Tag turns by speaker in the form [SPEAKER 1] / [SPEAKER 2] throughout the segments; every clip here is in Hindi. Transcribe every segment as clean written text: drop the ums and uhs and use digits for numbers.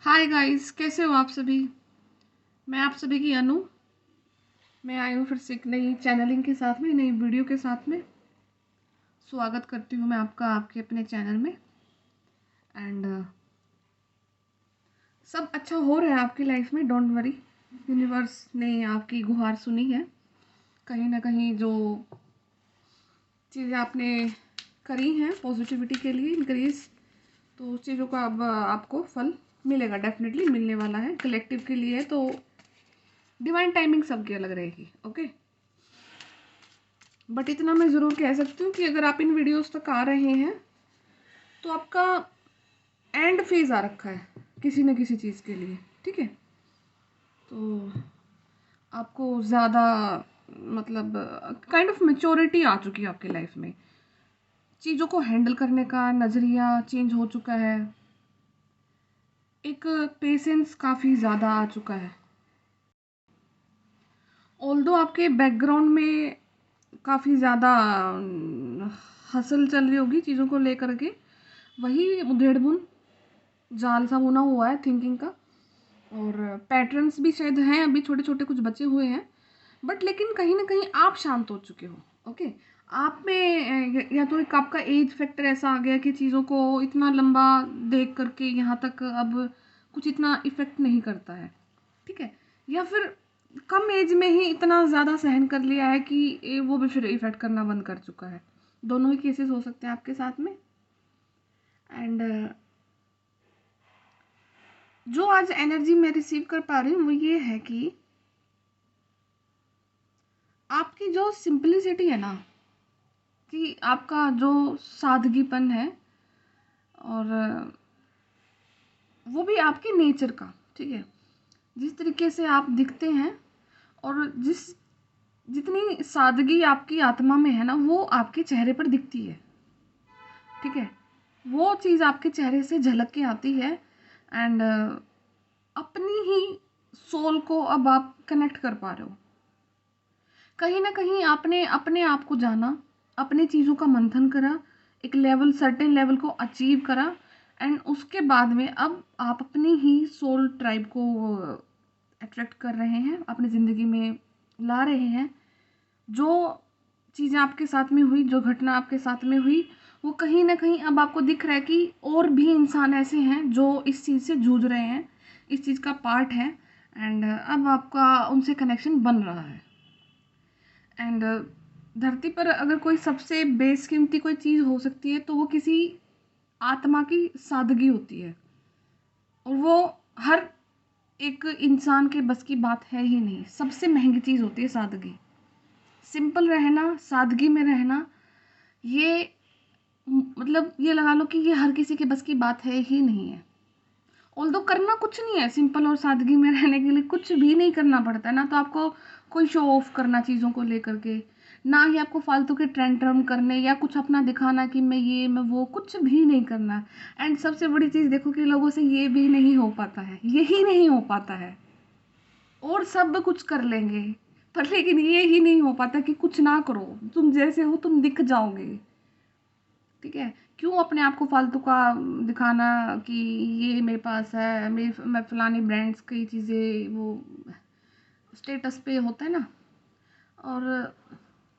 [SPEAKER 1] हाय गाइस, कैसे हो आप सभी। मैं आप सभी की अनु। मैं आई हूँ फिर से एक नई चैनलिंग के साथ में, नई वीडियो के साथ में। स्वागत करती हूँ मैं आपका आपके अपने चैनल में। एंड सब अच्छा हो रहा है आपकी लाइफ में, डोंट वरी। यूनिवर्स ने आपकी गुहार सुनी है। कहीं ना कहीं जो चीज़ें आपने करी हैं पॉजिटिविटी के लिए इंक्रीज, तो उस चीज़ों का अब आपको फल मिलेगा, डेफिनेटली मिलने वाला है। कलेक्टिव के लिए तो डिवाइन टाइमिंग सबकी अलग रहेगी। ओके, बट इतना मैं ज़रूर कह सकती हूँ कि अगर आप इन वीडियोस तक आ रहे हैं तो आपका एंड फेज आ रखा है किसी न किसी चीज़ के लिए। ठीक है, तो आपको ज़्यादा मतलब काइंड ऑफ मेच्योरिटी आ चुकी है आपकी लाइफ में। चीज़ों को हैंडल करने का नज़रिया चेंज हो चुका है। एक पेशेंस काफ़ी ज़्यादा आ चुका है। ऑल्दो आपके बैकग्राउंड में काफ़ी ज़्यादा हसल चल रही होगी चीज़ों को लेकर के, वही उधेड़ बुन जाल सा बुना हुआ है थिंकिंग का। और पैटर्न्स भी शायद हैं, अभी छोटे छोटे कुछ बचे हुए हैं, बट लेकिन कहीं ना कहीं आप शांत हो चुके हो। ओके, आप में या तो एक आपका एज फैक्टर ऐसा आ गया कि चीज़ों को इतना लंबा देख करके यहाँ तक अब कुछ इतना इफ़ेक्ट नहीं करता है। ठीक है, या फिर कम एज में ही इतना ज़्यादा सहन कर लिया है कि वो भी फिर इफ़ेक्ट करना बंद कर चुका है। दोनों ही केसेस हो सकते हैं आपके साथ में। एंड जो आज एनर्जी मैं रिसीव कर पा रही हूँ वो ये है कि आपकी जो सिंपलिसिटी है ना, कि आपका जो सादगीपन है, और वो भी आपके नेचर का। ठीक है, जिस तरीके से आप दिखते हैं और जितनी सादगी आपकी आत्मा में है ना, वो आपके चेहरे पर दिखती है। ठीक है, वो चीज़ आपके चेहरे से झलक के आती है। एंड अपनी ही सोल को अब आप कनेक्ट कर पा रहे हो। कहीं ना कहीं आपने अपने आप को जाना, अपनी चीज़ों का मंथन करा, एक लेवल सर्टेन लेवल को अचीव करा। एंड उसके बाद में अब आप अपनी ही सोल ट्राइब को अट्रैक्ट कर रहे हैं, अपनी ज़िंदगी में ला रहे हैं। जो चीज़ें आपके साथ में हुई, जो घटना आपके साथ में हुई, वो कहीं ना कहीं अब आपको दिख रहा है कि और भी इंसान ऐसे हैं जो इस चीज़ से जूझ रहे हैं, इस चीज़ का पार्ट है। एंड अब आपका उनसे कनेक्शन बन रहा है। एंड धरती पर अगर कोई सबसे बेशकीमती कोई चीज़ हो सकती है तो वो किसी आत्मा की सादगी होती है। और वो हर एक इंसान के बस की बात है ही नहीं। सबसे महंगी चीज़ होती है सादगी। सिंपल रहना, सादगी में रहना, ये मतलब ये लगा लो कि ये हर किसी के बस की बात है ही नहीं है। ऑल्दो करना कुछ नहीं है, सिंपल और सादगी में रहने के लिए कुछ भी नहीं करना पड़ता है ना। तो आपको कोई शो ऑफ करना चीज़ों को लेकर के, ना ही आपको फालतू के ट्रेंड्रम करने या कुछ अपना दिखाना कि मैं ये मैं वो, कुछ भी नहीं करना। एंड सबसे बड़ी चीज़ देखो कि लोगों से ये भी नहीं हो पाता है, यही नहीं हो पाता है। और सब कुछ कर लेंगे पर लेकिन ये ही नहीं हो पाता कि कुछ ना करो, तुम जैसे हो तुम दिख जाओगे। ठीक है, क्यों अपने आप को फालतू का दिखाना कि ये मेरे पास है, मैं फलानी ब्रांड्स की चीज़ें, वो स्टेटस पे होता है ना। और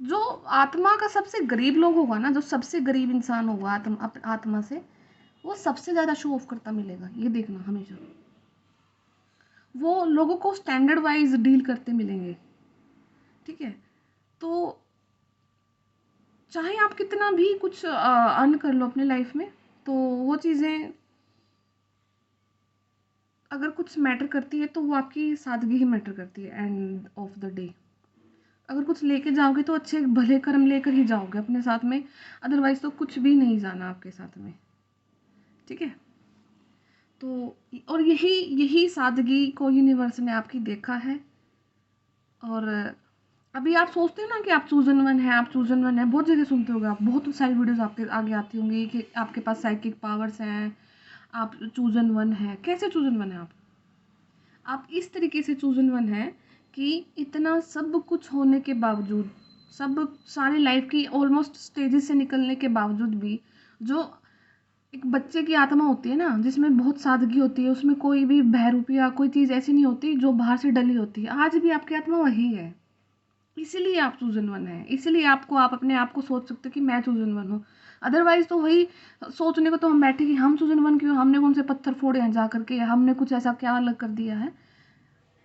[SPEAKER 1] जो आत्मा का सबसे गरीब लोग होगा ना, जो सबसे गरीब इंसान होगा आत्मा से, वो सबसे ज़्यादा शो ऑफ करता मिलेगा, ये देखना हमेशा। वो लोगों को स्टैंडर्ड वाइज डील करते मिलेंगे। ठीक है, तो चाहे आप कितना भी कुछ अर्न कर लो अपने लाइफ में, तो वो चीज़ें अगर कुछ मैटर करती है तो वो आपकी सादगी ही मैटर करती है एंड ऑफ द डे। अगर कुछ लेके जाओगे तो अच्छे भले कर्म लेकर ही जाओगे अपने साथ में, अदरवाइज तो कुछ भी नहीं जाना आपके साथ में। ठीक है, तो और यही यही सादगी को यूनिवर्स ने आपकी देखा है। और अभी आप सोचते हो ना कि आप चूजन वन है, आप चूजन वन है, बहुत जगह सुनते होगे आप, बहुत सारी वीडियोस आपके आगे आती होंगी कि आपके पास साइकिक पावर्स हैं, आप चूजन वन है। कैसे चूजन वन है आप इस तरीके से चूजन वन है कि इतना सब कुछ होने के बावजूद, सब सारी लाइफ की ऑलमोस्ट स्टेजेस से निकलने के बावजूद भी, जो एक बच्चे की आत्मा होती है ना, जिसमें बहुत सादगी होती है, उसमें कोई भी बहरूप या कोई चीज़ ऐसी नहीं होती जो बाहर से डली होती है। आज भी आपकी आत्मा वही है, इसीलिए आप चूज़न वन है, इसीलिए आप अपने आप को सोच सकते हो कि मैं चूज़न वन हूँ। अदरवाइज़ तो वही सोचने को तो हम बैठे कि हम चूज़न वन क्यों, हमने कौन से पत्थर फोड़े हैं जा करके, हमने कुछ ऐसा क्या अलग कर दिया है।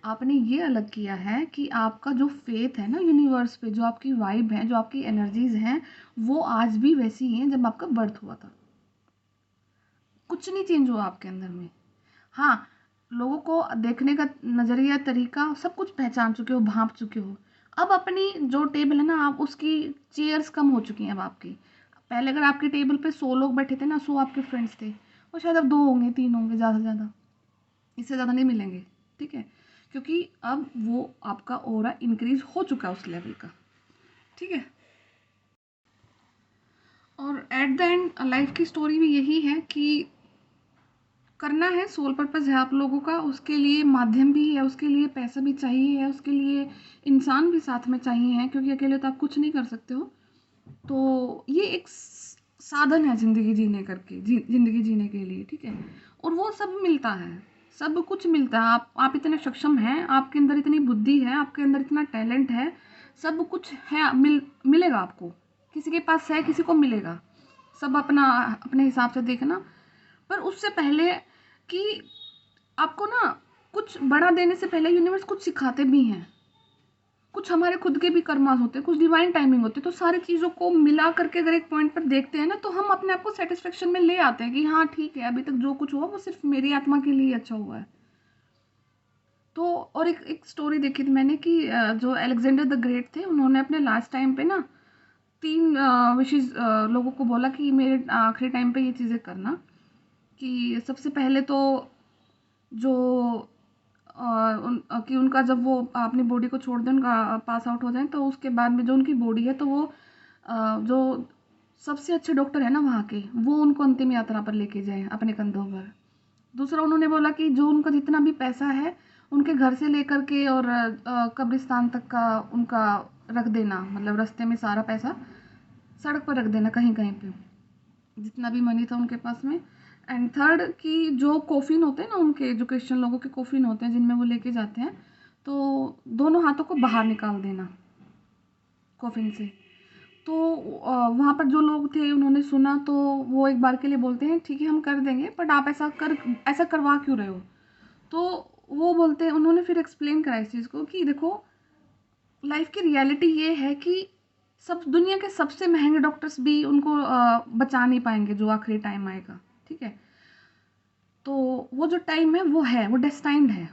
[SPEAKER 1] आपने ये अलग किया है कि आपका जो फेथ है ना यूनिवर्स पे, जो आपकी वाइब है, जो आपकी एनर्जीज हैं, वो आज भी वैसी ही हैं जब आपका बर्थ हुआ था। कुछ नहीं चेंज हुआ आपके अंदर में। हाँ, लोगों को देखने का नज़रिया, तरीका, सब कुछ पहचान चुके हो, भांप चुके हो। अब अपनी जो टेबल है ना, आप उसकी चेयर्स कम हो चुकी हैं अब आपकी। पहले अगर आपकी टेबल पे 100 लोग बैठे थे ना, 100 आपके फ्रेंड्स थे, और शायद अब 2 होंगे, 3 होंगे, ज़्यादा से ज़्यादा, इससे ज़्यादा नहीं मिलेंगे। ठीक है, क्योंकि अब वो आपका ऑरा इंक्रीज हो चुका है उस लेवल का। ठीक है, और एट द एंड लाइफ की स्टोरी भी यही है कि करना है, सोल पर्पस है आप लोगों का, उसके लिए माध्यम भी है, उसके लिए पैसा भी चाहिए है, उसके लिए इंसान भी साथ में चाहिए है, क्योंकि अकेले तो आप कुछ नहीं कर सकते हो। तो ये एक साधन है ज़िंदगी जीने करके, ज़िंदगी जीने के लिए। ठीक है, और वो सब मिलता है, सब कुछ मिलता है। आप इतने सक्षम हैं, आपके अंदर इतनी बुद्धि है, आपके अंदर इतना टैलेंट है, सब कुछ है, मिलेगा आपको। किसी के पास है, किसी को मिलेगा, सब अपना अपने हिसाब से देखना। पर उससे पहले कि आपको ना कुछ बड़ा देने से पहले यूनिवर्स कुछ सिखाते भी हैं, कुछ हमारे खुद के भी कर्मास होते हैं, कुछ डिवाइन टाइमिंग होती है। तो सारी चीज़ों को मिला करके अगर एक पॉइंट पर देखते हैं ना, तो हम अपने आप को सेटिस्फेक्शन में ले आते हैं कि हाँ ठीक है, अभी तक जो कुछ हुआ वो सिर्फ मेरी आत्मा के लिए अच्छा हुआ है। तो और एक स्टोरी देखी थी मैंने कि जो अलेक्जेंडर द ग्रेट थे, उन्होंने अपने लास्ट टाइम पे ना 3 विशेज लोगों को बोला कि मेरे आखिरी टाइम पे ये चीज़ें करना। कि सबसे पहले तो जो कि उनका जब वो अपनी बॉडी को छोड़ दें, उनका पास आउट हो जाए, तो उसके बाद में जो उनकी बॉडी है, तो वो जो सबसे अच्छे डॉक्टर है ना वहाँ के, वो उनको अंतिम यात्रा पर लेके जाए अपने कंधों पर। दूसरा उन्होंने बोला कि जो उनका जितना भी पैसा है, उनके घर से लेकर के और कब्रिस्तान तक का उनका रख देना, मतलब रास्ते में सारा पैसा सड़क पर रख देना कहीं कहीं पे, जितना भी मनी था उनके पास में। एंड थर्ड कि जो कोफिन होते हैं ना उनके, जो क्रिश्चियन लोगों के कोफिन होते हैं जिनमें वो लेके जाते हैं, तो दोनों हाथों को बाहर निकाल देना कोफिन से। तो वहाँ पर जो लोग थे उन्होंने सुना, तो वो एक बार के लिए बोलते हैं ठीक है हम कर देंगे, बट आप ऐसा करवा क्यों रहे हो। तो वो बोलते हैं, उन्होंने फिर एक्सप्लेन करा इस चीज़ को कि देखो, लाइफ की रियलिटी ये है कि सब दुनिया के सबसे महंगे डॉक्टर्स भी उनको बचा नहीं पाएंगे जो आखिरी टाइम आएगा। ठीक है, तो वो जो टाइम है वो डेस्टाइंड है।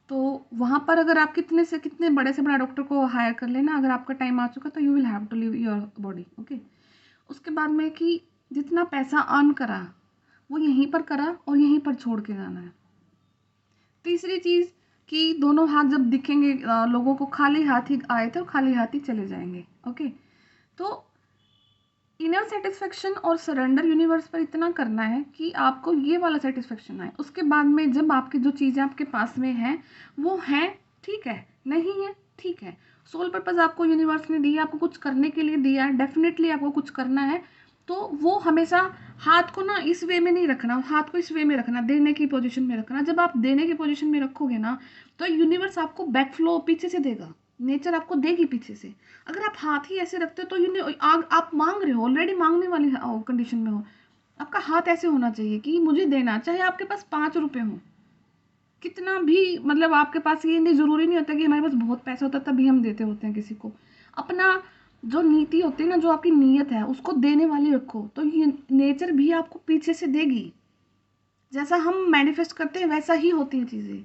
[SPEAKER 1] तो वहाँ पर अगर आप कितने से कितने बड़े से बड़ा डॉक्टर को हायर कर लेना, अगर आपका टाइम आ चुका तो you will have to leave your body. Okay, उसके बाद में कि जितना पैसा अर्न करा वो यहीं पर करा और यहीं पर छोड़ के जाना है। तीसरी चीज़ कि दोनों हाथ जब दिखेंगे लोगों को, खाली हाथ ही आए थे और खाली हाथ ही चले जाएंगे। ओके, तो इनर सेटिस्फेक्शन और सरेंडर यूनिवर्स पर इतना करना है कि आपको ये वाला सेटिस्फेक्शन आए। उसके बाद में जब आपकी जो चीज़ें आपके पास में हैं वो हैं, ठीक है, नहीं है, ठीक है। सोल पर्पस आपको यूनिवर्स ने दिया, आपको कुछ करने के लिए दिया, डेफिनेटली आपको कुछ करना है। तो वो हमेशा हाथ को ना इस वे में नहीं रखना, हाथ को इस वे में रखना, देने की पोजीशन में रखना। जब आप देने की पोजीशन में रखोगे ना, तो यूनिवर्स आपको बैक फ्लो पीछे से देगा, नेचर आपको देगी पीछे से। अगर आप हाथ ही ऐसे रखते हो तो आप मांग रहे हो, ऑलरेडी मांगने वाली कंडीशन में हो। आपका हाथ ऐसे होना चाहिए कि मुझे देना, चाहे आपके पास 5 रुपए हो, कितना भी, मतलब आपके पास ये नहीं, ज़रूरी नहीं होता कि हमारे पास बहुत पैसा होता तभी हम देते होते हैं किसी को। अपना जो नीति होती है ना, जो आपकी नीयत है, उसको देने वाली रखो, तो ये नेचर भी आपको पीछे से देगी। जैसा हम मैनिफेस्ट करते हैं वैसा ही होती हैं चीज़ें।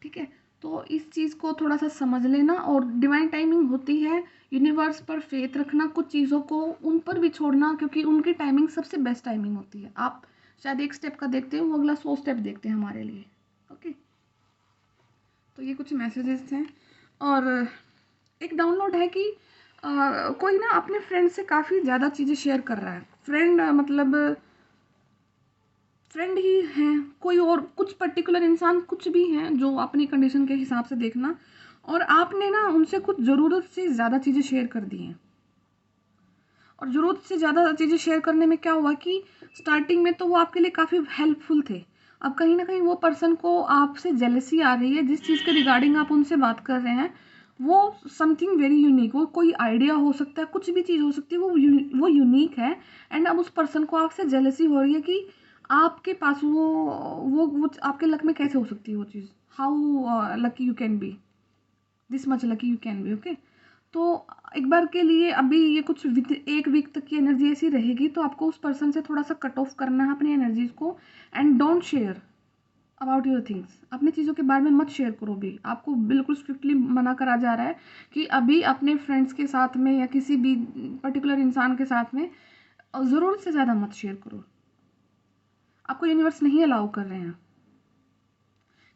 [SPEAKER 1] ठीक है, तो इस चीज़ को थोड़ा सा समझ लेना। और डिवाइन टाइमिंग होती है, यूनिवर्स पर फेथ रखना, कुछ चीज़ों को उन पर भी छोड़ना, क्योंकि उनकी टाइमिंग सबसे बेस्ट टाइमिंग होती है। आप शायद एक स्टेप का देखते हो, वो अगला 100 स्टेप देखते हैं हमारे लिए। ओके, तो ये कुछ मैसेजेस हैं। और एक डाउनलोड है कि कोई ना अपने फ्रेंड से काफ़ी ज़्यादा चीज़ें शेयर कर रहा है। फ्रेंड मतलब फ्रेंड ही हैं, कोई और कुछ पर्टिकुलर इंसान कुछ भी हैं, जो अपनी कंडीशन के हिसाब से देखना। और आपने ना उनसे कुछ ज़रूरत से ज़्यादा चीज़ें शेयर कर दी हैं। और ज़रूरत से ज़्यादा चीज़ें शेयर करने में क्या हुआ कि स्टार्टिंग में तो वो आपके लिए काफ़ी हेल्पफुल थे। अब कहीं ना कहीं वो पर्सन को आपसे जेलसी आ रही है, जिस चीज़ के रिगार्डिंग आप उनसे बात कर रहे हैं वो समथिंग वेरी यूनिक, वो कोई आइडिया हो सकता है, कुछ भी चीज़ हो सकती है, वो यूनिक है। एंड अब उस पर्सन को आपसे जेलसी हो रही है कि आपके पास वो आपके लक में कैसे हो सकती है वो चीज़। How lucky you can be, this much lucky you can be. Okay, तो एक बार के लिए अभी ये कुछ एक वीक तक की एनर्जी ऐसी रहेगी, तो आपको उस पर्सन से थोड़ा सा कट ऑफ करना है अपनी एनर्जीज को। And don't share about your things, अपनी चीज़ों के बारे में मत शेयर करो भी। आपको बिल्कुल स्ट्रिक्टली मना करा जा रहा है कि अभी अपने फ्रेंड्स के साथ में या किसी भी पर्टिकुलर इंसान के साथ में ज़रूरत से ज़्यादा मत शेयर करो। आपको यूनिवर्स नहीं अलाउ कर रहे हैं।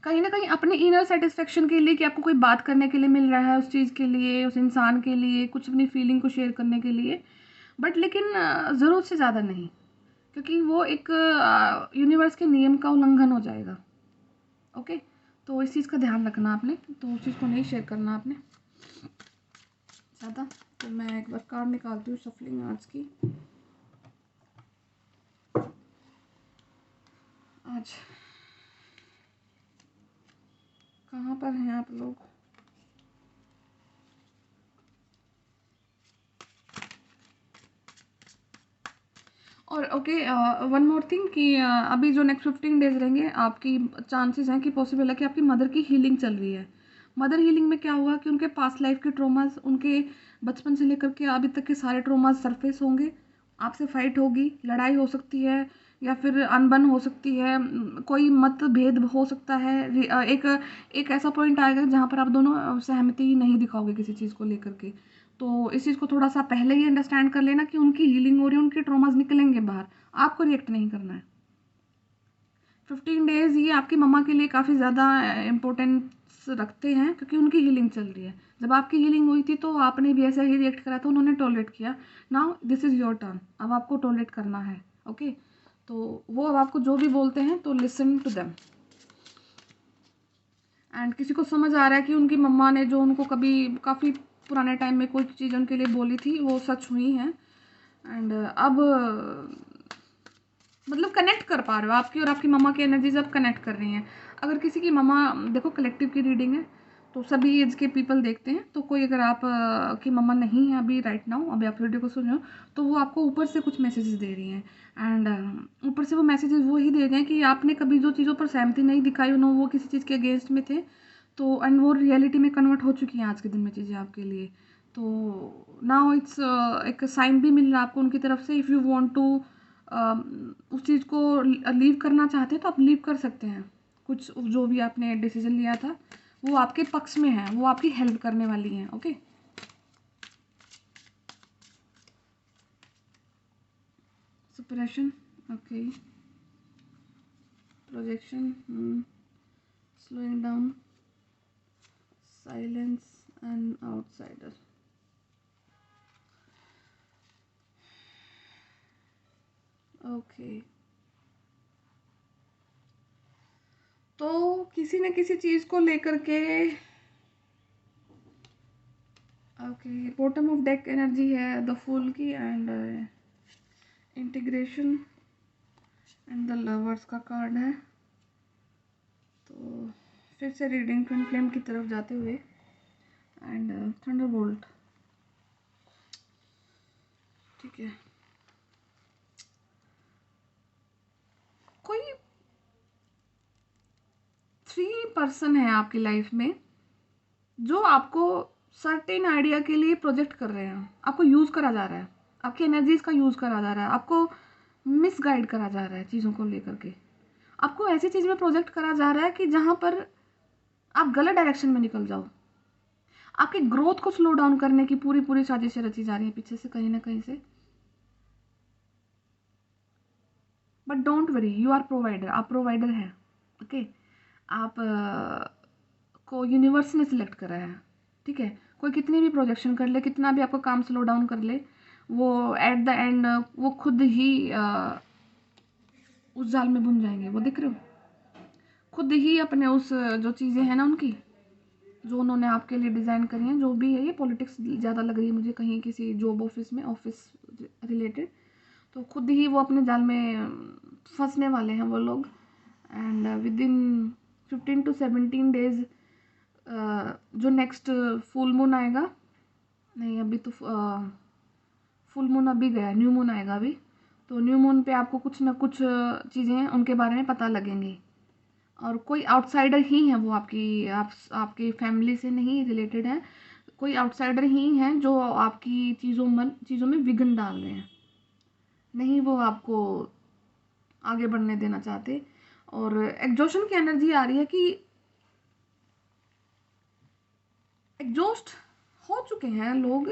[SPEAKER 1] कहीं ना कहीं अपने इनर सेटिस्फेक्शन के लिए कि आपको कोई बात करने के लिए मिल रहा है, उस चीज़ के लिए, उस इंसान के लिए, कुछ अपनी फीलिंग को शेयर करने के लिए, बट लेकिन ज़रूरत से ज़्यादा नहीं, क्योंकि वो एक यूनिवर्स के नियम का उल्लंघन हो जाएगा। ओके, तो इस चीज़ का ध्यान रखना आपने, तो उस चीज़ को नहीं शेयर करना आपने ज़्यादा। तो मैं एक बार कार्ड निकालती हूँ शफलिंग आज की। आज कहाँ पर हैं आप लोग? और ओके, वन मोर थिंग कि अभी जो नेक्स्ट 15 डेज रहेंगे, आपकी चांसेस हैं कि पॉसिबल है कि आपकी मदर की हीलिंग चल रही है। मदर हीलिंग में क्या हुआ कि उनके पास्ट लाइफ के ट्रोमास, उनके बचपन से लेकर के अभी तक के सारे ट्रोमास सरफेस होंगे। आपसे फाइट होगी, लड़ाई हो सकती है, या फिर अनबन हो सकती है, कोई मतभेद हो सकता है। एक ऐसा पॉइंट आएगा जहाँ पर आप दोनों सहमति नहीं दिखाओगे किसी चीज़ को लेकर के। तो इस चीज़ को थोड़ा सा पहले ही अंडरस्टैंड कर लेना कि उनकी हीलिंग हो रही है, उनके ट्रॉमास निकलेंगे बाहर, आपको रिएक्ट नहीं करना है। 15 डेज ये आपकी मम्मा के लिए काफ़ी ज़्यादा इम्पोर्टेंस रखते हैं, क्योंकि उनकी हीलिंग चल रही है। जब आपकी हीलिंग हुई थी तो आपने भी ऐसा ही रिएक्ट करा था, उन्होंने टॉलरेट किया। Now this is your turn, अब आपको टॉलरेट करना है। ओके, तो वो अब आपको जो भी बोलते हैं तो लिसन टू देम। एंड किसी को समझ आ रहा है कि उनकी मम्मा ने जो उनको कभी काफ़ी पुराने टाइम में कोई चीज़ उनके लिए बोली थी वो सच हुई हैं। एंड अब मतलब कनेक्ट कर पा रहे हो, आपकी और आपकी मम्मा की एनर्जीज अब कनेक्ट कर रही हैं। अगर किसी की मम्मा, देखो कलेक्टिव की रीडिंग है तो सभी एज के पीपल देखते हैं, तो कोई अगर आप की मम्मा नहीं है अभी राइट नाउ, अभी आप वीडियो को सुन रहे हो, तो वो आपको ऊपर से कुछ मैसेजेस दे रही हैं। एंड ऊपर से वो मैसेजेस वो ही दे रहे हैं कि आपने कभी जो चीज़ों पर सहमति नहीं दिखाई, उन्होंने वो किसी चीज़ के अगेंस्ट में थे, तो एंड वो रियलिटी में कन्वर्ट हो चुकी हैं आज के दिन में चीज़ें आपके लिए। तो नाउ इट्स एक साइन भी मिल रहा है आपको उनकी तरफ से, इफ़ यू वांट टू उस चीज़ को लीव करना चाहते हैं तो आप लीव कर सकते हैं। कुछ जो भी आपने डिसीजन लिया था वो आपके पक्ष में है, वो आपकी हेल्प करने वाली हैं। Okay, suppression, okay, projection, slowing down, silence and outsider. Okay, तो किसी न किसी चीज़ को लेकर के, okay, bottom of deck energy है द फूल की, and integration and the lovers का कार्ड है। तो फिर से रीडिंग ट्विन फ्लेम की तरफ जाते हुए, एंड थंडरबोल्ट, ठीक है। कोई 3 पर्सन है आपकी लाइफ में जो आपको सर्टेन आइडिया के लिए प्रोजेक्ट कर रहे हैं, आपको यूज़ करा जा रहा है, आपकी एनर्जीज का यूज़ करा जा रहा है, आपको मिसगाइड करा जा रहा है चीज़ों को लेकर के, आपको ऐसी चीज़ में प्रोजेक्ट करा जा रहा है कि जहाँ पर आप गलत डायरेक्शन में निकल जाओ। आपके ग्रोथ को स्लो डाउन करने की पूरी पूरी साजिशें रची जा रही हैं पीछे से, कहीं ना कहीं से। But don't worry, you are provider, आप प्रोवाइडर हैं। ओके, आप को यूनिवर्स ने सिलेक्ट करा है, ठीक है। कोई कितनी भी प्रोजेक्शन कर ले, कितना भी आपका काम स्लो डाउन कर ले, वो एट द एंड वो खुद ही उस जाल में बुन जाएंगे। वो दिख रहे हो, खुद ही अपने उस जो चीज़ें हैं ना उनकी, जो उन्होंने आपके लिए डिज़ाइन करी हैं, जो भी है। ये पॉलिटिक्स ज़्यादा लग रही है मुझे, कहीं किसी जॉब ऑफिस में, ऑफिस रिलेटेड। तो खुद ही वो अपने जाल में फंसने वाले हैं वो लोग। And with in 15 to 17 days जो नेक्स्ट फुल मून आएगा, नहीं अभी तो फुल मून अभी गया, न्यू मून आएगा अभी। तो न्यू मून पे आपको कुछ ना कुछ चीज़ें उनके बारे में पता लगेंगी। और कोई आउटसाइडर ही है वो, आपकी फैमिली से नहीं रिलेटेड है, कोई आउटसाइडर ही है जो आपकी चीज़ों में विघ्न डाल रहे हैं। नहीं वो आपको आगे बढ़ने देना चाहते। और एग्जॉशन की एनर्जी आ रही है कि एग्जॉस्ट हो चुके हैं लोग।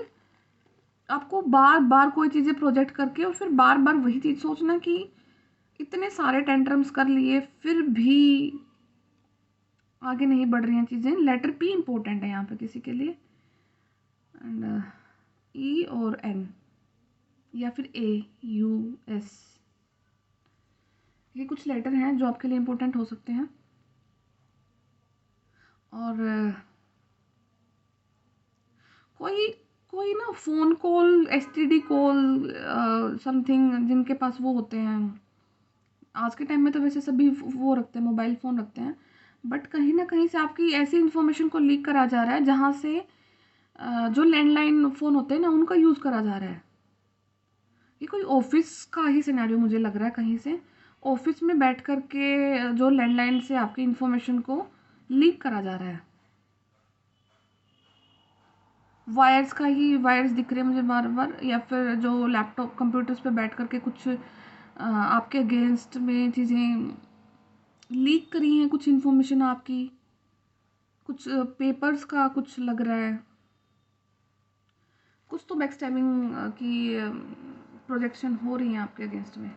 [SPEAKER 1] आपको बार बार कोई चीज़ें प्रोजेक्ट करके और फिर बार बार वही चीज़ सोचना कि इतने सारे टेंट्रम्स कर लिए फिर भी आगे नहीं बढ़ रही हैं चीज़ें। लेटर पी इम्पोर्टेंट है यहाँ पे किसी के लिए, एंड ई और एन या फिर ए यू एस, ये कुछ लेटर हैं जो आपके लिए इम्पोर्टेंट हो सकते हैं। और कोई कोई ना phone call, STD call, something, जिनके पास वो होते हैं। आज के टाइम में तो वैसे सभी वो रखते हैं, मोबाइल फ़ोन रखते हैं, बट कहीं ना कहीं से आपकी ऐसी इन्फॉर्मेशन को लीक करा जा रहा है जहाँ से जो लैंडलाइन फ़ोन होते हैं ना उनका यूज़ करा जा रहा है। ये कोई ऑफिस का ही सिनेरियो मुझे लग रहा है, कहीं से ऑफिस में बैठ कर के जो लैंडलाइन से आपकी इन्फॉर्मेशन को लीक करा जा रहा है। वायर्स का ही वायर्स दिख रहे हैं मुझे बार बार, या फिर जो लैपटॉप कंप्यूटर्स पे बैठ कर के कुछ आपके अगेंस्ट में चीज़ें लीक करी हैं, कुछ इन्फॉर्मेशन आपकी, कुछ पेपर्स का कुछ लग रहा है, कुछ तो बैकस्टैबिंग की प्रोजेक्शन हो रही है आपके अगेंस्ट में।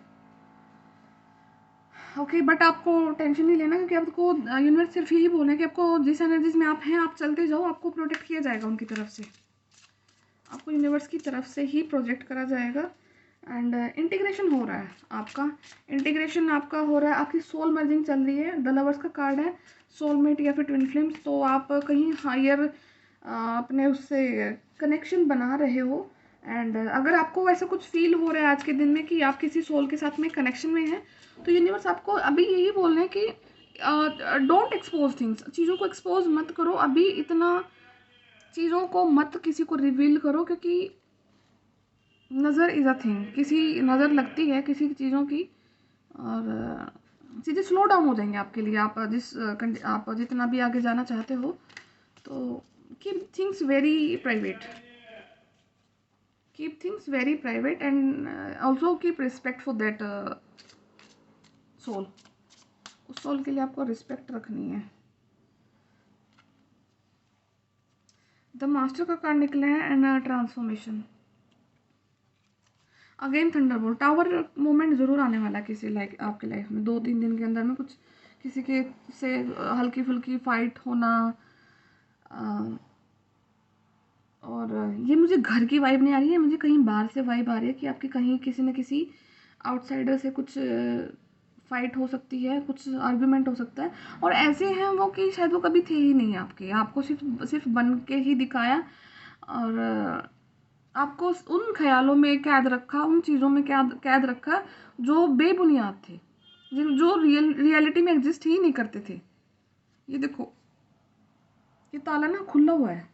[SPEAKER 1] ओके, बट आपको टेंशन नहीं लेना, क्योंकि आपको यूनिवर्स सिर्फ यही बोल रहे हैं कि आपको जिस एनर्जीज में आप हैं आप चलते जाओ, आपको प्रोटेक्ट किया जाएगा उनकी तरफ से, आपको यूनिवर्स की तरफ से ही प्रोजेक्ट करा जाएगा। एंड इंटीग्रेशन हो रहा है आपका, इंटीग्रेशन आपका हो रहा है, आपकी सोल मर्जिंग चल रही है। द लवर्स का कार्ड है, सोलमेट या फिर ट्विन फ्लेम्स। तो आप कहीं हायर अपने उससे कनेक्शन बना रहे हो। एंड अगर आपको वैसा कुछ फील हो रहा है आज के दिन में कि आप किसी सोल के साथ में कनेक्शन में हैं, तो यूनिवर्स आपको अभी यही बोल रहे हैं कि डोंट एक्सपोज थिंग्स, चीज़ों को एक्सपोज मत करो अभी, इतना चीज़ों को मत किसी को रिवील करो, क्योंकि नज़र इज़ अ थिंग, किसी नज़र लगती है किसी चीज़ों की, और चीज़ें स्लो डाउन हो जाएंगी आपके लिए। आप जितना भी आगे जाना चाहते हो, तो keep things very private, keep things very private, and also keep respect for that soul. उस सोल के लिए आपको रिस्पेक्ट रखनी है। द मास्टर का कार्ड निकला है and transformation. Again Thunderbolt, tower moment ज़रूर आने वाला है किसी आपके लाइफ में 2-3 दिन के अंदर में। कुछ किसी के से हल्की फुल्की फाइट होना, और ये मुझे घर की वाइब नहीं आ रही है, मुझे कहीं बाहर से वाइब आ रही है कि आपकी कहीं किसी न किसी आउटसाइडर से कुछ फाइट हो सकती है, कुछ आर्ग्यूमेंट हो सकता है। और ऐसे हैं वो कि शायद वो कभी थे ही नहीं आपके, आपको सिर्फ बन के ही दिखाया, और आपको उन ख्यालों में कैद रखा, उन चीज़ों में कैद रखा जो बेबुनियाद थे, जो रियलिटी में एग्जिस्ट ही नहीं करते थे। ये देखो, ये ताला ना खुला हुआ है,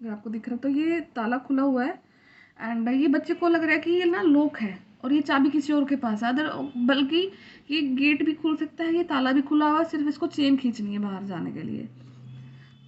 [SPEAKER 1] अगर आपको दिख रहा है तो ये ताला खुला हुआ है। एंड ये बच्चे को लग रहा है कि ये ना लॉक है और ये चाबी किसी और के पास है, अदर बल्कि ये गेट भी खुल सकता है, ये ताला भी खुला हुआ है, सिर्फ इसको चेन खींचनी है बाहर जाने के लिए।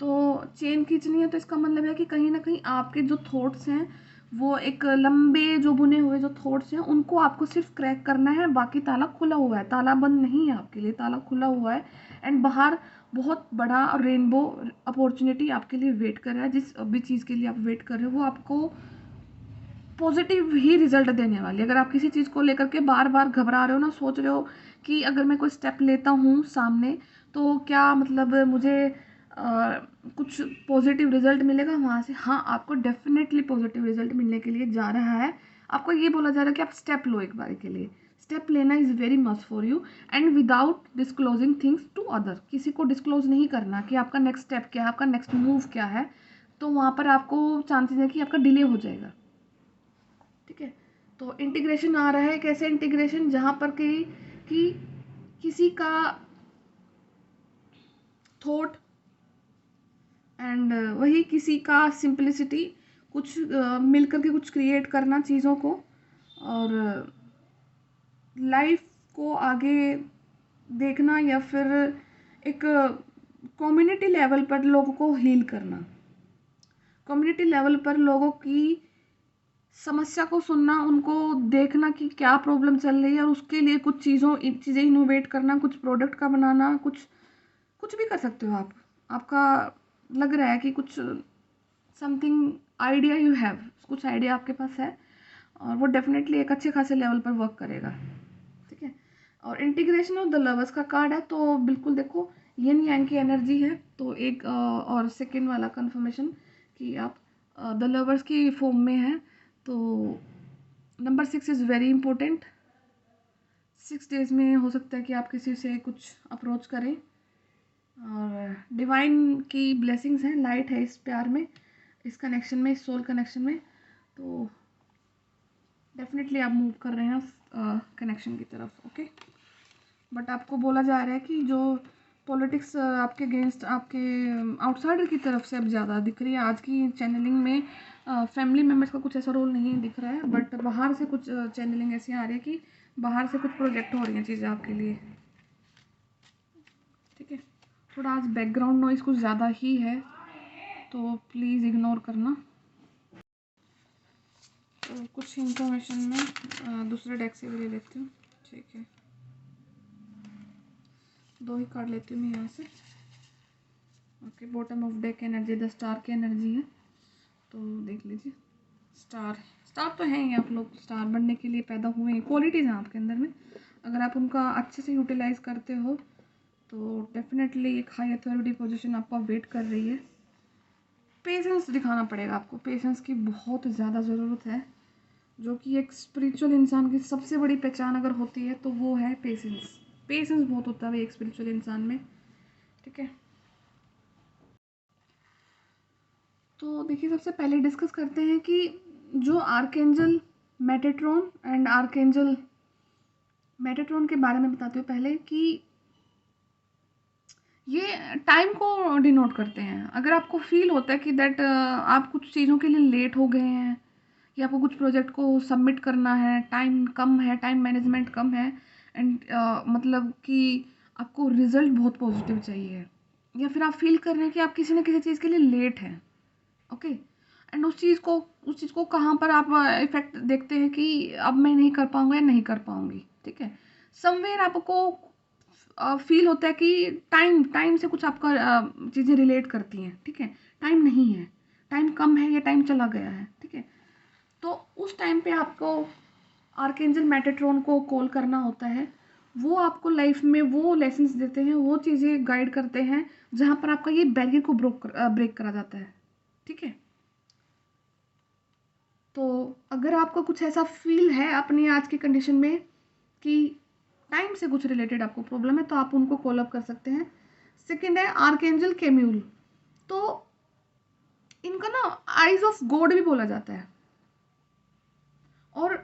[SPEAKER 1] तो चेन खींचनी है, तो इसका मतलब है कि कहीं ना कहीं आपके जो थॉट्स हैं, वो एक लंबे जो बुने हुए जो थॉट्स हैं, उनको आपको सिर्फ क्रैक करना है। बाकी ताला खुला हुआ है, ताला बंद नहीं है आपके लिए, ताला खुला हुआ है। एंड बाहर बहुत बड़ा रेनबो अपॉर्चुनिटी आपके लिए वेट कर रहा है। जिस भी चीज़ के लिए आप वेट कर रहे हो वो आपको पॉजिटिव ही रिजल्ट देने वाली है। अगर आप किसी चीज़ को लेकर के बार बार घबरा रहे हो ना, सोच रहे हो कि अगर मैं कोई स्टेप लेता हूँ सामने तो क्या मतलब मुझे कुछ पॉजिटिव रिजल्ट मिलेगा वहाँ से, हाँ आपको डेफिनेटली पॉजिटिव रिजल्ट मिलने के लिए जा रहा है। आपको ये बोला जा रहा है कि आप स्टेप लो, एक बार के लिए स्टेप लेना is very must for you, and without disclosing things to other. किसी को डिस्क्लोज नहीं करना कि आपका नेक्स्ट स्टेप क्या है, आपका नेक्स्ट मूव क्या है, तो वहाँ पर आपको चांसेस है कि आपका डिले हो जाएगा। ठीक है, तो इंटीग्रेशन आ रहा है, कैसे इंटीग्रेशन, जहाँ पर कि किसी का थॉट एंड वही किसी का सिंपलिसिटी, कुछ मिल करके कुछ क्रिएट करना चीज़ों को, और लाइफ को आगे देखना, या फिर एक कम्युनिटी लेवल पर लोगों को हील करना, कम्युनिटी लेवल पर लोगों की समस्या को सुनना, उनको देखना कि क्या प्रॉब्लम चल रही है, और उसके लिए कुछ चीज़ें इनोवेट करना, कुछ प्रोडक्ट का बनाना, कुछ भी कर सकते हो आप। आपका लग रहा है कि कुछ समथिंग आइडिया यू हैव, कुछ आइडिया आपके पास है, और वो डेफिनेटली एक अच्छे खासे लेवल पर वर्क करेगा। ठीक है, और इंटीग्रेशन ऑफ द लवर्स का कार्ड है, तो बिल्कुल देखो यिन यांग की एनर्जी है, तो एक और सेकेंड वाला कंफर्मेशन कि आप द लवर्स की फॉर्म में है। तो number 6 is very important. 6 days में हो सकता है कि आप किसी से कुछ अप्रोच करें, और डिवाइन की ब्लेसिंग्स हैं, लाइट है इस प्यार में, इस कनेक्शन में, इस सोल कनेक्शन में, तो डेफिनेटली आप मूव कर रहे हैं कनेक्शन की तरफ। ओके, बट आपको बोला जा रहा है कि जो पॉलिटिक्स आपके अगेंस्ट, आपके आउटसाइडर की तरफ से अब ज़्यादा दिख रही है आज की चैनलिंग में। फैमिली मेम्बर्स का कुछ ऐसा रोल नहीं दिख रहा है, बट बाहर से कुछ चैनलिंग ऐसी आ रही है कि बाहर से कुछ प्रोजेक्ट हो रही हैं चीज़ें आपके लिए। ठीक है, थोड़ा आज बैकग्राउंड नॉइज़ कुछ ज़्यादा ही है, तो प्लीज़ इग्नोर करना। तो कुछ इंफॉर्मेशन मैं दूसरे डेक से भी ले लेती हूँ। ठीक है, 2 ही कार्ड लेती हूँ मैं यहाँ से। Okay, bottom of deck energy the star की एनर्जी है, तो देख लीजिए। स्टार तो हैं ही, आप लोग स्टार बनने के लिए पैदा हुए हैं, क्वालिटीज़ हैं आपके अंदर में, अगर आप उनका अच्छे से यूटिलाइज करते हो तो डेफिनेटली एक हाई अथॉरिटी पोजीशन आपको वेट कर रही है। पेशेंस दिखाना पड़ेगा आपको, पेशेंस की बहुत ज़्यादा ज़रूरत है, जो कि एक स्पिरिचुअल इंसान की सबसे बड़ी पहचान अगर होती है तो वो है पेशेंस। पेशेंस बहुत होता है एक स्पिरिचुअल इंसान में। ठीक है, तो देखिए सबसे पहले डिस्कस करते हैं कि जो archangel Metatron and archangel Metatron के बारे में बताती हूँ पहले, कि ये टाइम को डिनोट करते हैं। अगर आपको फील होता है कि दैट आप कुछ चीज़ों के लिए लेट हो गए हैं, या आपको कुछ प्रोजेक्ट को सबमिट करना है, टाइम कम है, टाइम मैनेजमेंट कम है, एंड मतलब कि आपको रिजल्ट बहुत पॉजिटिव चाहिए, या फिर आप फील कर रहे हैं कि आप किसी न किसी चीज़ के लिए लेट हैं। ओके, एंड उस चीज़ को कहाँ पर आप इफेक्ट देखते हैं कि अब मैं नहीं कर पाऊँगा या नहीं कर पाऊँगी। ठीक है, समवेयर आपको फील होता है कि टाइम से कुछ आपका चीज़ें रिलेट करती हैं। ठीक है, टाइम नहीं है, टाइम कम है, या टाइम चला गया है। ठीक है, तो उस टाइम पे आपको आर्कएंजल मेटाट्रॉन को कॉल करना होता है। वो आपको लाइफ में वो लेसन्स देते हैं, वो चीज़ें गाइड करते हैं जहाँ पर आपका ये बैरियर को ब्रेक करा जाता है। ठीक है, तो अगर आपको कुछ ऐसा फील है अपनी आज की कंडीशन में कि टाइम से कुछ रिलेटेड आपको प्रॉब्लम है, तो आप उनको कॉल अप कर सकते हैं। सेकंड है आर्कएंजल केम्यूल, तो इनका ना आइज ऑफ गॉड भी बोला जाता है। और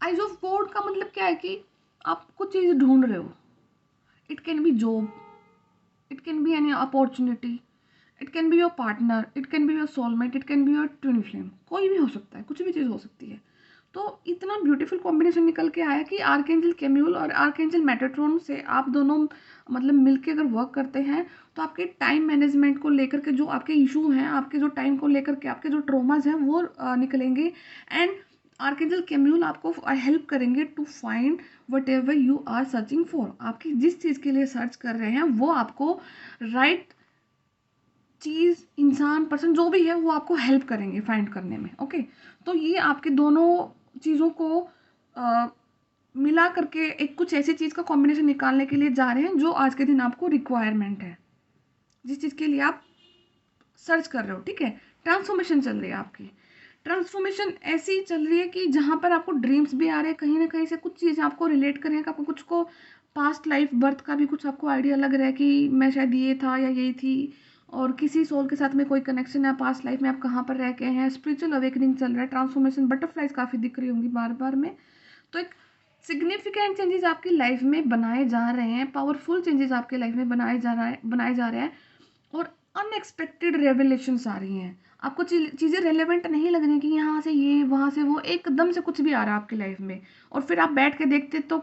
[SPEAKER 1] आइज ऑफ गॉड का मतलब क्या है कि आप कुछ चीज़ ढूंढ रहे हो। It can be job, it can be any opportunity, it can be your partner, it can be your soulmate, it can be your twin flame, कोई भी हो सकता है, कुछ भी चीज़ हो सकती है। तो इतना ब्यूटीफुल कॉम्बिनेशन निकल के आया कि आर्कएंजल केम्यूल और आर्कएंजल मेटाट्रॉन से आप दोनों मतलब मिलके अगर वर्क करते हैं, तो आपके टाइम मैनेजमेंट को लेकर के जो आपके इशू हैं, आपके जो टाइम को लेकर के आपके जो ट्रॉमाज हैं, वो निकलेंगे। एंड आर्कएंजल केम्यूल आपको हेल्प करेंगे to find whatever you are searching for. आपकी जिस चीज़ के लिए सर्च कर रहे हैं वो आपको राइट चीज़, इंसान, पर्सन जो भी है वो आपको हेल्प करेंगे फाइंड करने में। ओके, तो ये आपके दोनों चीज़ों को मिला करके एक कुछ ऐसी चीज़ का कॉम्बिनेशन निकालने के लिए जा रहे हैं जो आज के दिन आपको रिक्वायरमेंट है, जिस चीज़ के लिए आप सर्च कर रहे हो। ठीक है, ट्रांसफॉर्मेशन चल रही है आपकी। ट्रांसफॉर्मेशन ऐसी चल रही है कि जहाँ पर आपको ड्रीम्स भी आ रहे हैं, कहीं ना कहीं से कुछ चीज़ें आपको रिलेट कर रही हैं, आपको कुछ को पास्ट लाइफ बर्थ का भी कुछ आपको आइडिया लग रहा है कि मैं शायद ये था या यही थी, और किसी सोल के साथ में कोई कनेक्शन है, पास्ट लाइफ में आप कहाँ पर रह गए हैं, स्पिरिचुअल अवेकनिंग चल रहा है, ट्रांसफॉर्मेशन, बटरफ्लाइज काफ़ी दिख रही होंगी बार बार में। तो एक सिग्निफिकेंट चेंजेस आपकी लाइफ में बनाए जा रहे हैं, पावरफुल चेंजेस आपके लाइफ में बनाए जा रहे हैं, और अनएक्सपेक्टेड रेवलेशंस आ रही हैं। आपको चीज़ें रेलेवेंट नहीं लग रही कि यहाँ से ये वहाँ से वो, एकदम से कुछ भी आ रहा है आपकी लाइफ में, और फिर आप बैठ के देखते तो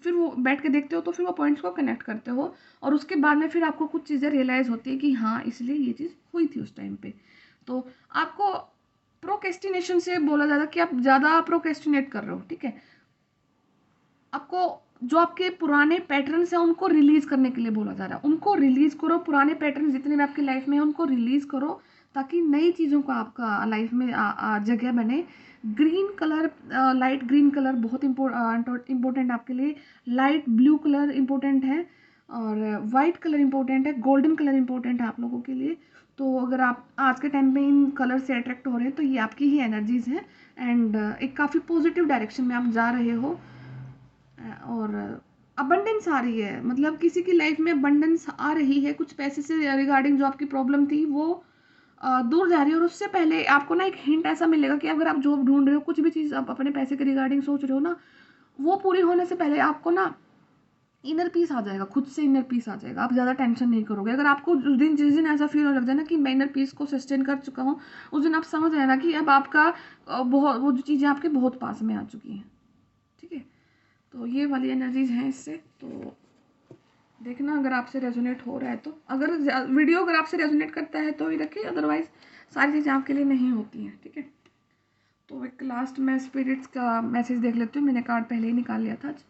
[SPEAKER 1] फिर वो बैठ के देखते हो तो फिर वो पॉइंट्स को कनेक्ट करते हो, और उसके बाद में फिर आपको कुछ चीज़ें रियलाइज़ होती है कि हाँ इसलिए ये चीज़ हुई थी उस टाइम पे। तो आपको प्रोकेस्टिनेशन से बोला जाता है कि आप ज़्यादा प्रोकेस्टिनेट कर रहे हो, ठीक है। आपको जो आपके पुराने पैटर्न्स हैं उनको रिलीज करने के लिए बोला जा रहा है, उनको रिलीज करो, पुराने पैटर्न जितने भी आपकी लाइफ में हैं उनको रिलीज करो, ताकि नई चीज़ों का आपका लाइफ में जगह बने। Green colour, light green colour बहुत इम्पोर्टेंट आपके लिए, लाइट ब्लू कलर इम्पोर्टेंट है, और वाइट कलर इम्पोर्टेंट है, गोल्डन कलर इम्पोर्टेंट है आप लोगों के लिए। तो अगर आप आज के टाइम में इन कलर से अट्रैक्ट हो रहे हैं तो ये आपकी ही एनर्जीज हैं, एंड एक काफ़ी पॉजिटिव डायरेक्शन में आप जा रहे हो, और अबंडेंस आ रही है, मतलब किसी की लाइफ में अबंडेंस आ रही है, कुछ पैसे से रिगार्डिंग जो आपकी प्रॉब्लम थी वो दूर जा रही है। और उससे पहले आपको ना एक हिंट ऐसा मिलेगा कि अगर आप जॉब ढूंढ रहे हो, कुछ भी चीज़ आप अपने पैसे के रिगार्डिंग सोच रहे हो ना, वो पूरी होने से पहले आपको ना इनर पीस आ जाएगा, खुद से इनर पीस आ जाएगा, आप ज़्यादा टेंशन नहीं करोगे। अगर आपको जिस दिन ऐसा फील होने लग जाए ना कि मैं इनर पीस को सस्टेन कर चुका हूँ, उस दिन आप समझ आए ना कि अब आपका बहुत, वो जो चीज़ें आपके बहुत पास में आ चुकी हैं, ठीक है। तो ये वाली एनर्जीज हैं इससे, तो देखना अगर आपसे रेजोनेट हो रहा है तो, अगर वीडियो अगर आपसे रेजोनेट करता है तो ही रखिए, अदरवाइज सारी चीज़ें आपके लिए नहीं होती हैं, ठीक है। तो एक लास्ट मैं स्पिरिट्स का मैसेज देख लेती हूँ, मैंने कार्ड पहले ही निकाल लिया था आज,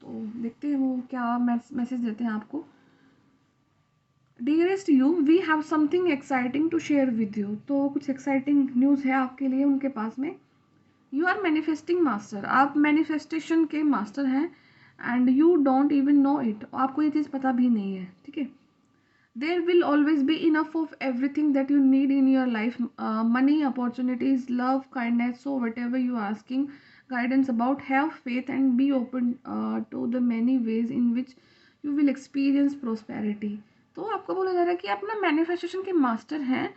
[SPEAKER 1] तो देखते हैं वो क्या मैसेज देते हैं आपको। Dearest you, we have something exciting to share with you. तो कुछ एक्साइटिंग न्यूज़ है आपके लिए उनके पास में। यू आर मैनिफेस्टिंग मास्टर, आप मैनिफेस्टेशन के मास्टर हैं, and you don't even know it, आपको ये चीज़ पता भी नहीं है, ठीक है। There will always be enough of everything that you need in your life, money, opportunities, love, kindness, so whatever you are asking guidance about, have faith and be open to the many ways in which you will experience prosperity। तो आपको बोला जा रहा है कि आप ना मैनिफेस्टेशन के मास्टर हैं,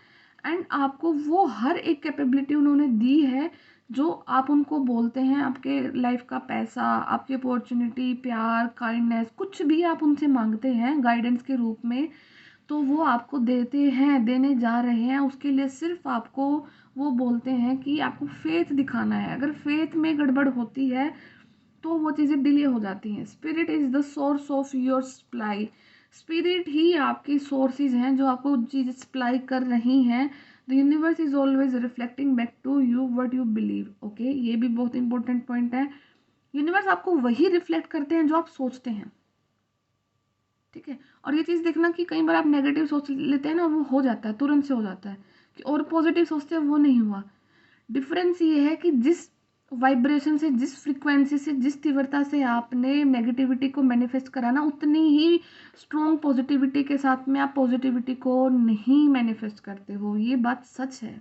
[SPEAKER 1] एंड आपको वो हर एक कैपेबिलिटी उन्होंने दी है जो आप उनको बोलते हैं, आपके लाइफ का पैसा, आपकी अपॉर्चुनिटी, प्यार, काइंडनेस, कुछ भी आप उनसे मांगते हैं गाइडेंस के रूप में, तो वो आपको देते हैं, देने जा रहे हैं। उसके लिए सिर्फ आपको वो बोलते हैं कि आपको फेथ दिखाना है, अगर फेथ में गड़बड़ होती है तो वो चीज़ें डिले हो जाती हैं। Spirit is the source of your supply, spirit ही आपकी सोर्सेज हैं जो आपको चीज़ें सप्लाई कर रही हैं। The universe is always reflecting back to you what you believe. Okay, ये भी बहुत इंपॉर्टेंट पॉइंट है। यूनिवर्स आपको वही रिफ्लेक्ट करते हैं जो आप सोचते हैं, ठीक है। और ये चीज़ देखना कि कई बार आप नेगेटिव सोच लेते हैं ना, वो हो जाता है, तुरंत से हो जाता है कि, और पॉजिटिव सोचते हैं वो नहीं हुआ। डिफरेंस ये है कि जिस वाइब्रेशन से, जिस फ्रीक्वेंसी से, जिस तीव्रता से आपने नेगेटिविटी को मैनिफेस्ट करा ना, उतनी ही स्ट्रॉन्ग पॉजिटिविटी के साथ में आप पॉजिटिविटी को नहीं मैनिफेस्ट करते हो, ये बात सच है।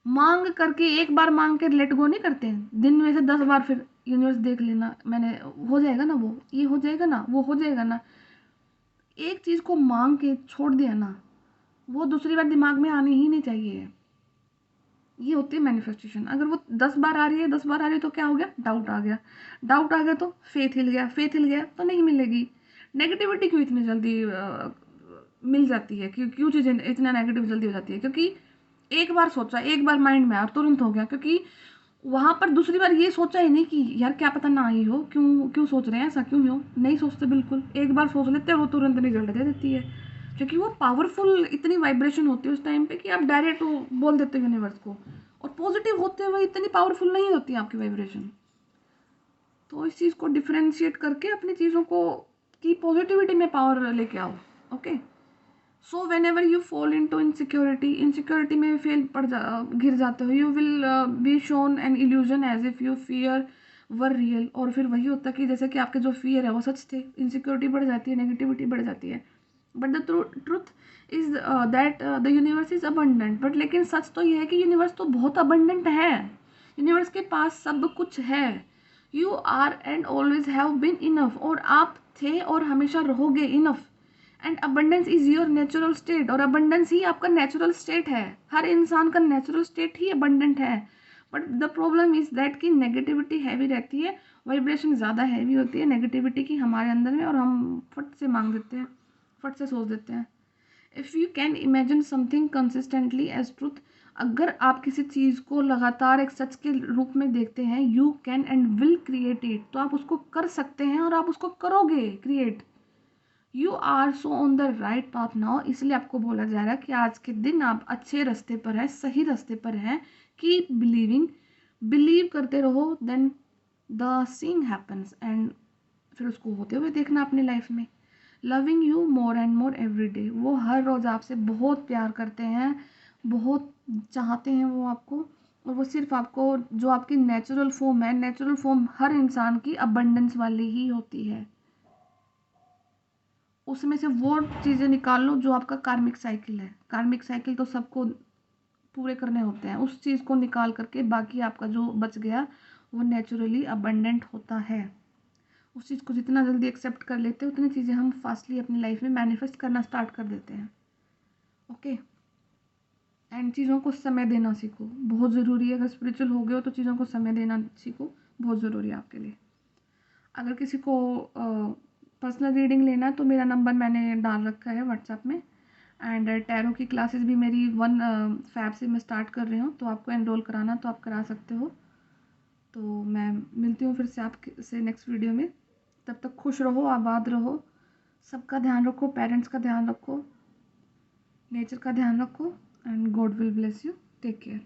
[SPEAKER 1] मांग करके एक बार मांग के लेट गो नहीं करते हैं, दिन में से 10 बार फिर यूनिवर्स देख लेना, मैंने हो जाएगा ना, वो ये हो जाएगा ना, वो हो जाएगा ना। एक चीज़ को मांग के छोड़ दिया ना, वो दूसरी बार दिमाग में आनी ही नहीं चाहिए। ये होती है मैनिफेस्टेशन। अगर वो 10 बार आ रही है, 10 बार आ रही है तो क्या हो गया, डाउट आ गया, डाउट आ गया तो फेथ हिल गया, फेथ हिल गया तो नहीं मिलेगी। नेगेटिविटी क्यों इतनी जल्दी मिल जाती है, क्यों चीज़ें इतना नेगेटिव जल्दी हो जाती है, क्योंकि एक बार सोचा, एक बार माइंड में आया तुरंत हो गया, क्योंकि वहाँ पर दूसरी बार ये सोचा ही नहीं कि यार क्या पता ना आई हो, क्यों क्यों सोच रहे हैं ऐसा, क्यों हो, नहीं सोचते बिल्कुल। एक बार सोच लेते हैं, वो तुरंत रिजल्ट दे देती है, क्योंकि वो पावरफुल इतनी वाइब्रेशन होती है उस टाइम पे कि आप डायरेक्ट वो बोल देते हो यूनिवर्स को। और पॉजिटिव होते हुए इतनी पावरफुल नहीं होती आपकी वाइब्रेशन। तो इस चीज़ को डिफ्रेंशिएट करके अपनी चीज़ों को की पॉजिटिविटी में पावर लेके आओ। Okay, so whenever you fall into insecurity में घिर जाते हो, you will be shown an illusion as if you fear were real. और फिर वही होता है कि जैसे कि आपके जो फियर है वो सच थे, इनसिक्योरिटी बढ़ जाती है, नेगेटिविटी बढ़ जाती है। But the truth is that the universe is abundant. But लेकिन सच तो ये है कि यूनिवर्स तो बहुत अबंडेंट है, यूनिवर्स के पास सब कुछ है। You are and always have been enough, और आप थे और हमेशा रहोगे enough. And abundance is your natural state, और अबंडेंस ही आपका नेचुरल स्टेट है। हर इंसान का नेचुरल स्टेट ही अबंडेंट है। But the problem is that कि नेगेटिविटी हैवी रहती है, वाइब्रेशन ज़्यादा हैवी होती है नेगेटिविटी की हमारे अंदर में, और हम फट से मांग देते हैं, फट से सोच देते हैं। If you can imagine something consistently as truth, अगर आप किसी चीज़ को लगातार एक सच के रूप में देखते हैं, you can and will create it, तो आप उसको कर सकते हैं और आप उसको करोगे create. You are so on the right path now, इसलिए आपको बोला जा रहा है कि आज के दिन आप अच्छे रास्ते पर हैं, सही रास्ते पर हैं। कीप बिलीविंग, बिलीव करते रहो, then the seeing happens, and फिर उसको होते हुए देखना अपनी लाइफ में। Loving you more and more every day, वो हर रोज़ आपसे बहुत प्यार करते हैं, बहुत चाहते हैं वो आपको, और वो सिर्फ आपको, जो आपकी नेचुरल फॉर्म है, नेचुरल फॉर्म हर इंसान की अबंडेंस वाली ही होती है, उसमें से वो चीज़ें निकाल लो जो आपका कार्मिक साइकिल है। कार्मिक साइकिल तो सबको पूरे करने होते हैं, उस चीज़ को निकाल करके बाकी आपका जो बच गया वो नेचुरली अबंडेंट होता है। उस चीज़ को जितना जल्दी एक्सेप्ट कर लेते हैं, उतनी चीज़ें हम फास्टली अपनी लाइफ में मैनिफेस्ट करना स्टार्ट कर देते हैं। ओके, एंड चीज़ों को समय देना सीखो, बहुत ज़रूरी है। अगर स्पिरिचुअल हो गए हो तो चीज़ों को समय देना सीखो, बहुत ज़रूरी है आपके लिए। अगर किसी को पर्सनल रीडिंग लेना है तो मेरा नंबर मैंने डाल रखा है व्हाट्सएप में। एंड टैरो की क्लासेस भी मेरी 1 फैब से मैं स्टार्ट कर रही हूँ, तो आपको एनरोल कराना तो आप करा सकते हो। तो मैं मिलती हूँ फिर से आपसे नेक्स्ट वीडियो में। तब तक खुश रहो, आबाद रहो, सबका ध्यान रखो, पेरेंट्स का ध्यान रखो, नेचर का ध्यान रखो, and God will bless you. Take care.